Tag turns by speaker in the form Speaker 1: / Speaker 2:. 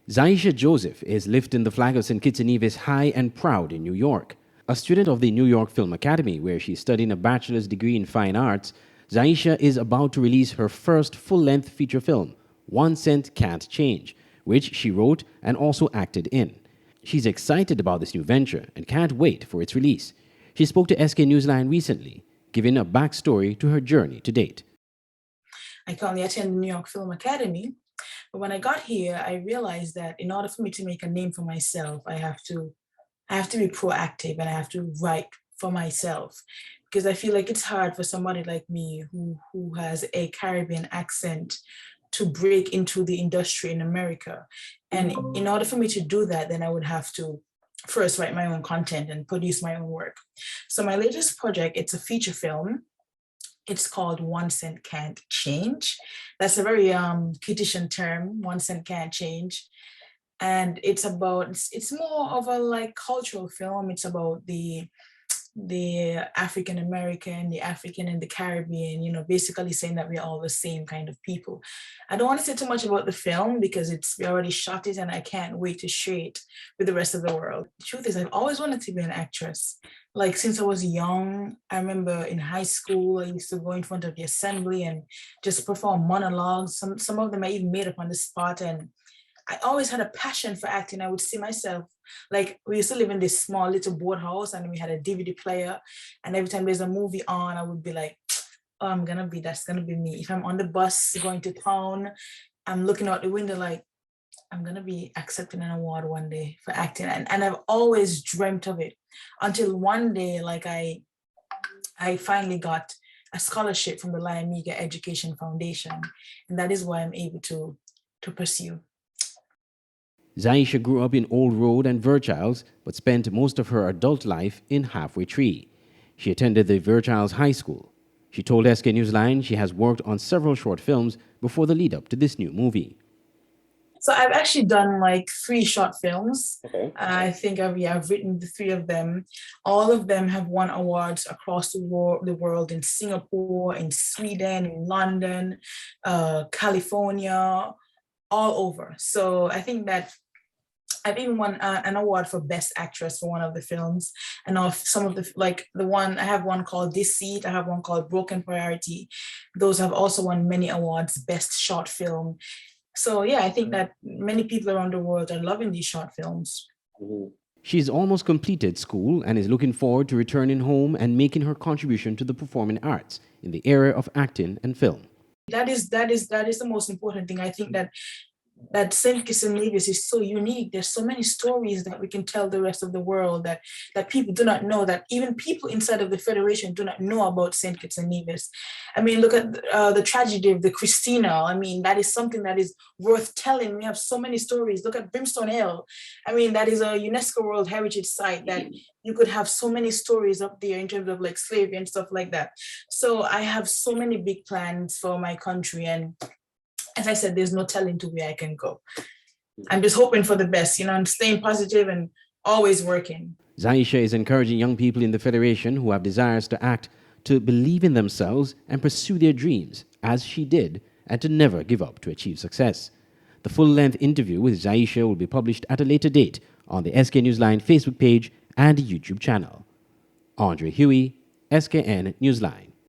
Speaker 1: Zaiesha Joseph is lifting the flag of St. Kitts and Nevis high and proud in New York. A student of the New York Film Academy, where she's studying a bachelor's degree in fine arts, Zaiesha is about to release her first full-length feature film, 1 Cent Can't Change, which she wrote and also acted in. She's excited about this new venture and can't wait for its release. She spoke to SK Newsline recently, giving a backstory to her journey to date.
Speaker 2: I currently attend the New York Film Academy, but when I got here, I realized that in order for me to make a name for myself, I have to be proactive and I have to write for myself because I feel like it's hard for somebody like me who has a Caribbean accent to break into the industry in America. And in order for me to do that, then I would have to first write my own content and produce my own work. So my latest project, it's a feature film. It's called 1 Cent Can't Change. That's a very Kittitian term, 1 cent can't change. And it's more of a like cultural film. It's about the African American, the African and the Caribbean, basically saying that we're all the same kind of people. I don't want to say too much about the film because we already shot it and I can't wait to share it with the rest of the world. The truth is, I've always wanted to be an actress. Like since I was young, I remember in high school, I used to go in front of the assembly and just perform monologues. Some of them I even made up on the spot. And I always had a passion for acting. I would see myself, like we used to live in this small little board house and we had a DVD player. And every time there's a movie on, I would be like, oh, that's gonna be me. If I'm on the bus going to town, I'm looking out the window like, I'm gonna be accepting an award one day for acting. And I've always dreamt of it until one day, like I finally got a scholarship from the Lion Media Education Foundation. And that is why I'm able to pursue.
Speaker 1: Zaiesha grew up in Old Road and Virchilds, but spent most of her adult life in Halfway Tree. She attended the Virchilds High School. She told SK Newsline she has worked on several short films before the lead-up to this new movie.
Speaker 2: So I've actually done like 3 short films. Okay. I think I've written the 3 of them. All of them have won awards across the world in Singapore, in Sweden, in London, California, all over. So I think that I've even won an award for Best Actress for one of the films. And of some of I have one called Deceit, I have one called Broken Priority. Those have also won many awards, Best Short Film. So yeah, I think that many people around the world are loving these short films.
Speaker 1: She's almost completed school and is looking forward to returning home and making her contribution to the performing arts in the area of acting and film.
Speaker 2: That is the most important thing. I think that St. Kitts and Nevis is so unique. There's so many stories that we can tell the rest of the world that people do not know, that even people inside of the Federation do not know about St. Kitts and Nevis. I mean, look at the tragedy of the Christina. I mean, that is something that is worth telling. We have so many stories. Look at Brimstone Hill. I mean, that is a UNESCO World Heritage Site that you could have so many stories up there in terms of like slavery and stuff like that. So I have so many big plans for my country, and as I said, there's no telling to where I can go. I'm just hoping for the best, and staying positive and always working.
Speaker 1: Zaiesha is encouraging young people in the Federation who have desires to act to believe in themselves and pursue their dreams, as she did, and to never give up to achieve success. The full-length interview with Zaiesha will be published at a later date on the SK Newsline Facebook page and YouTube channel. Andre Huey, SKN Newsline.